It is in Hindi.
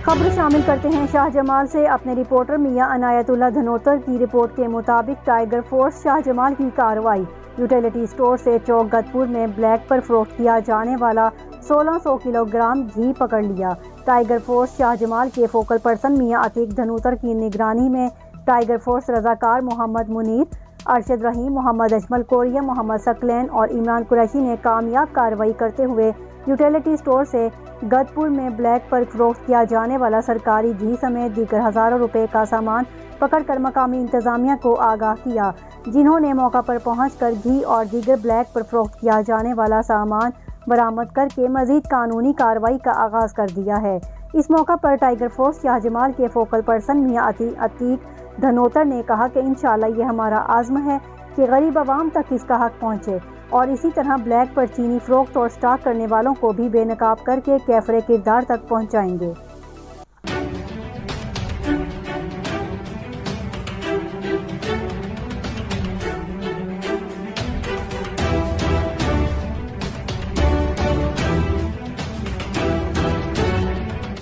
खबर शामिल करते हैं शाहजमाल से। अपने रिपोर्टर मियां अनायतुल्लाह धनोतर की रिपोर्ट के मुताबिक टाइगर फोर्स शाहजमाल की कार्रवाई। यूटिलिटी स्टोर से चौक गदपुर में ब्लैक पर फरोख्त किया जाने वाला 1600 किलोग्राम घी पकड़ लिया। टाइगर फोर्स शाहजमाल के फोकल पर्सन मियां अतीक धनोतर की निगरानी में टाइगर फोर्स रजाकार मोहम्मद मुनीर, अरशद रहीम, मोहम्मद अजमल कोरिया, मोहम्मद सकलैन और इमरान कुरैशी ने कामयाब कार्रवाई करते हुए यूटिलिटी स्टोर से गदपुर में ब्लैक पर फरोख्त किया जाने वाला सरकारी घी समेत दीगर हज़ारों रुपए का सामान पकड़कर मकामी इंतजामिया को आगाह किया, जिन्होंने मौका पर पहुंचकर घी और दीगर ब्लैक पर फरोख्त किया जाने वाला सामान बरामद करके मजीद कानूनी कार्रवाई का आगाज कर दिया है। इस मौका पर टाइगर फोर्स शाहजमाल के फोकल पर्सन मियां अतीक धनोतर ने कहा कि इंशाअल्लाह ये हमारा आज़्म है कि गरीब आवाम तक इसका हक पहुँचे और इसी तरह ब्लैक पर चीनी फरोख्त और स्टॉक करने वालों को भी बेनकाब करके कैफरे किरदार तक पहुँचाएंगे।